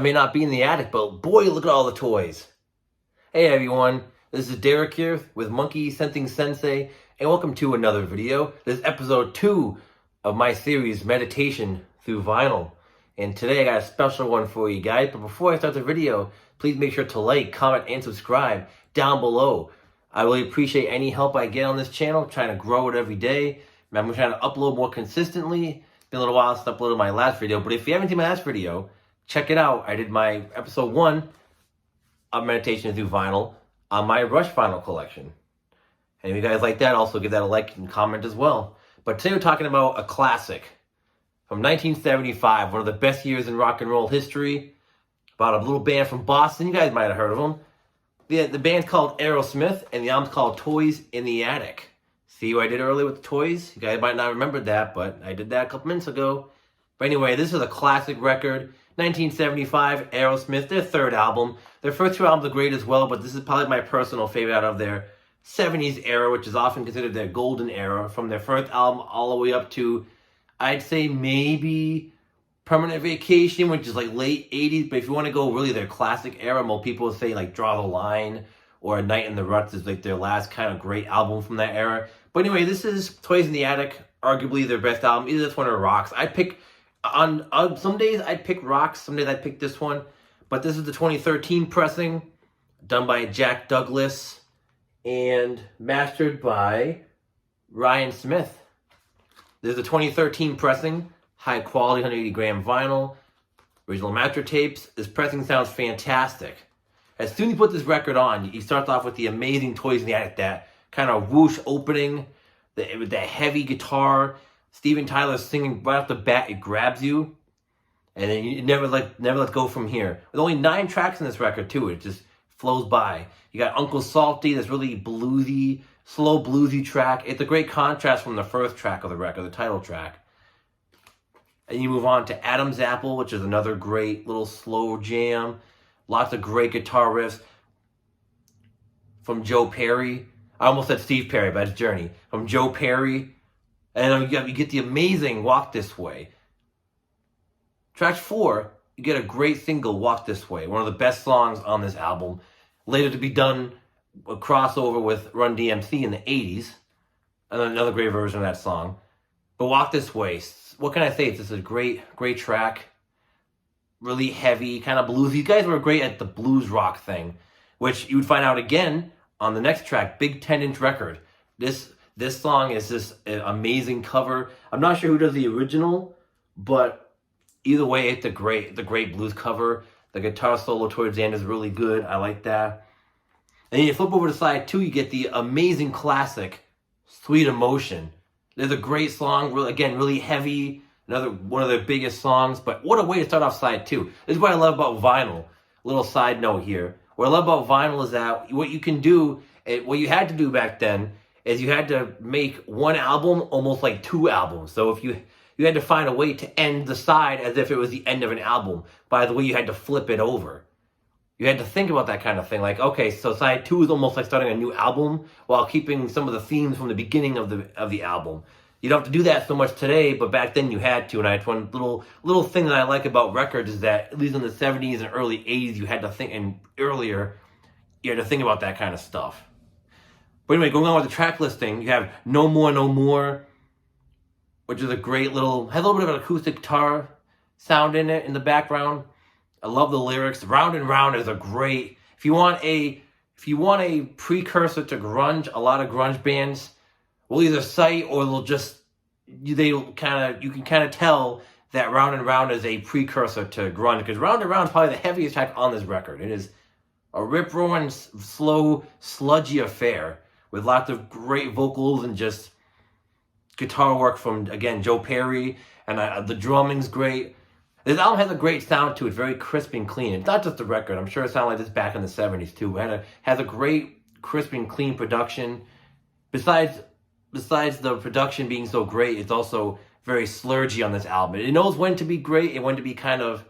I may not be in the attic, but boy, look at all the toys. Hey everyone, this is Derek here with Monkey Sensing Sensei, and welcome to another video. This is episode 2 of my series, Meditation Through Vinyl. And today I got a special one for you guys, but before I start the video, please make sure to like, comment, and subscribe down below. I really appreciate any help I get on this channel. I'm trying to grow it every day. I'm trying to upload more consistently. It's been a little while since I uploaded my last video, but if you haven't seen my last video, check it out. I did my episode 1 of Meditation Through Vinyl on my Rush Vinyl collection. And if you guys like that, also give that a like and comment as well. But today we're talking about a classic from 1975, one of the best years in rock and roll history, about a little band from Boston. You guys might have heard of them. The band's called Aerosmith, and the album's called Toys in the Attic. See what I did earlier with the toys? You guys might not remember that, but I did that a couple minutes ago. But anyway, this is a classic record. 1975, Aerosmith, their third album. Their first 2 albums are great as well, but this is probably my personal favorite out of their 70s era, which is often considered their golden era, from their first album all the way up to, I'd say maybe Permanent Vacation, which is like late 80s, but if you want to go really their classic era, most people say like Draw the Line or A Night in the Ruts is like their last kind of great album from that era. But anyway, this is Toys in the Attic, arguably their best album. Either this one or Rocks. I pick on some days I'd pick Rocks, some days I'd pick this one. But this is the 2013 pressing, done by Jack Douglas and mastered by Ryan Smith. There's a 2013 pressing, high quality 180 gram vinyl, original master tapes. This pressing sounds fantastic. As soon as you put this record on, you start off with the amazing Toys in the Attic, that kind of whoosh opening, with that heavy guitar. Steven Tyler singing right off the bat, it grabs you, and then you never let go from here. With only 9 tracks in this record too, it just flows by. You got Uncle Salty, this really bluesy, slow bluesy track. It's a great contrast from the first track of the record, the title track. And you move on to Adam's Apple, which is another great little slow jam. Lots of great guitar riffs from Joe Perry. I almost said Steve Perry, but it's Journey. From Joe Perry. And you get the amazing Walk This Way. Track 4, you get a great single, Walk This Way. One of the best songs on this album. Later to be done, a crossover with Run DMC in the 80s. And another great version of that song. But Walk This Way, what can I say? This is a great track. Really heavy, kind of bluesy. You guys were great at the blues rock thing, which you would find out again on the next track, Big 10-inch record. This song is just an amazing cover. I'm not sure who does the original, but either way, it's the great blues cover. The guitar solo towards the end is really good. I like that. And then you flip over to side 2, you get the amazing classic, Sweet Emotion. There's a great song, really heavy. Another one of their biggest songs, but what a way to start off side 2. This is what I love about vinyl. A little side note here. What I love about vinyl is that what you can do, what you had to do back then, is you had to make one album almost like 2 albums. So if you had to find a way to end the side as if it was the end of an album. By the way, you had to flip it over. You had to think about that kind of thing. Like, okay, so side 2 is almost like starting a new album while keeping some of the themes from the beginning of the album. You don't have to do that so much today, but back then you had to. And it's one little thing that I like about records is that at least in the 70s and early 80s, you had to think, and earlier, you had to think about that kind of stuff. But anyway, going on with the track listing, you have No More, No More, which is a great has a little bit of an acoustic guitar sound in it in the background. I love the lyrics. Round and Round is a great, if you want a precursor to grunge, a lot of grunge bands will either cite or you can kind of tell that Round and Round is a precursor to grunge, because Round and Round is probably the heaviest track on this record. It is a rip-roaring, slow, sludgy affair with lots of great vocals and just guitar work from, again, Joe Perry, and the drumming's great. This album has a great sound to it, very crisp and clean. It's not just the record. I'm sure it sounded like this back in the 70s too. It has a great, crisp and clean production. Besides the production being so great, it's also very slurgy on this album. It knows when to be great and when to be kind of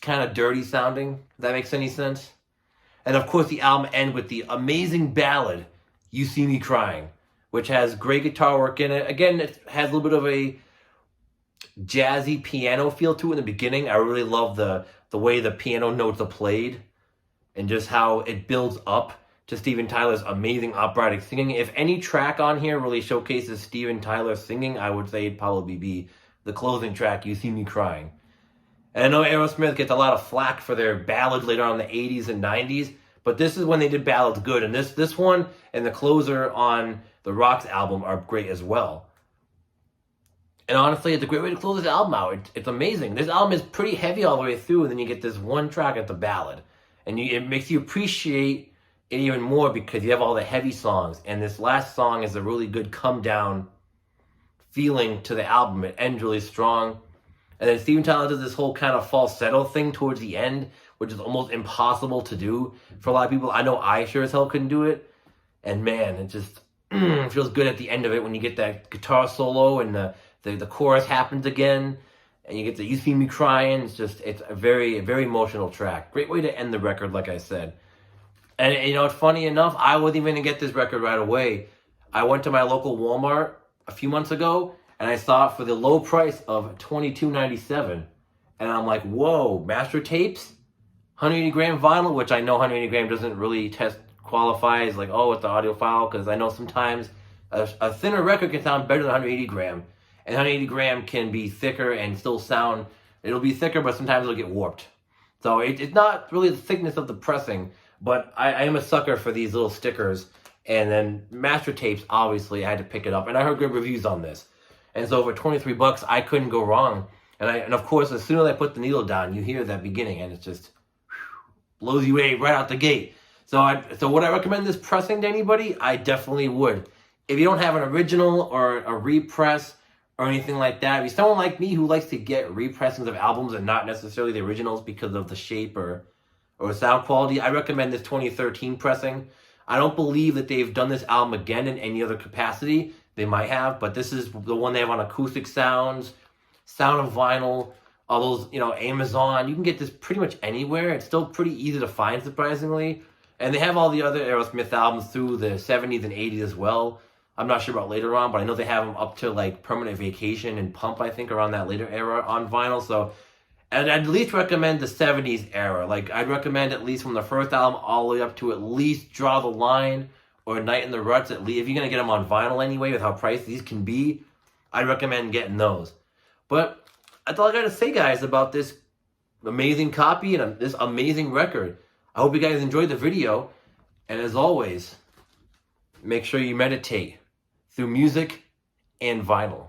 dirty sounding, if that makes any sense. And of course, the album ends with the amazing ballad, You See Me Crying, which has great guitar work in it. Again, it has a little bit of a jazzy piano feel to it in the beginning. I really love the the way the piano notes are played and just how it builds up to Steven Tyler's amazing operatic singing. If any track on here really showcases Steven Tyler's singing, I would say it'd probably be the closing track, You See Me Crying. And I know Aerosmith gets a lot of flack for their ballads later on in the 80s and 90s, but this is when they did ballads good. And this one and the closer on the Rocks album are great as well. And honestly, it's a great way to close this album out. It's amazing. This album is pretty heavy all the way through, and then you get this one track at the ballad. And it makes you appreciate it even more because you have all the heavy songs. And this last song is a really good come-down feeling to the album. It ends really strong. And then Steven Tyler does this whole kind of falsetto thing towards the end, which is almost impossible to do for a lot of people. I know I sure as hell couldn't do it. And man, it just feels good at the end of it when you get that guitar solo and the chorus happens again. And you get the You See Me Crying. It's a very emotional track. Great way to end the record, like I said. And you know, it's funny enough, I wasn't even going to get this record right away. I went to my local Walmart a few months ago, and I saw it for the low price of $22.97. And I'm like, whoa, master tapes? 180 gram vinyl, which I know 180 gram doesn't really qualify as like, oh, it's an audiophile, because I know sometimes a thinner record can sound better than 180 gram. And 180 gram can be thicker and still sound, it'll be thicker, but sometimes it'll get warped. So it's not really the thickness of the pressing, but I am a sucker for these little stickers. And then master tapes, obviously, I had to pick it up. And I heard good reviews on this. And so for 23 bucks, I couldn't go wrong. And of course, as soon as I put the needle down, you hear that beginning, and it just blows you away right out the gate. So would I recommend this pressing to anybody? I definitely would. If you don't have an original or a repress or anything like that, if you're someone like me who likes to get repressings of albums and not necessarily the originals because of the shape or sound quality, I recommend this 2013 pressing. I don't believe that they've done this album again in any other capacity. They might have, but this is the one they have on acoustic sounds, sound of vinyl, all those, Amazon. You can get this pretty much anywhere. It's still pretty easy to find, surprisingly. And they have all the other Aerosmith albums through the 70s and 80s as well. I'm not sure about later on, but I know they have them up to like Permanent Vacation and Pump, I think, around that later era on vinyl. So I'd at least recommend the 70s era. Like, I'd recommend at least from the first album all the way up to at least Draw the Line or Night in the Ruts. At least, if you're going to get them on vinyl anyway, with how priced these can be, I'd recommend getting those. But that's all I got to say, guys, about this amazing copy and this amazing record. I hope you guys enjoyed the video. And as always, make sure you meditate through music and vinyl.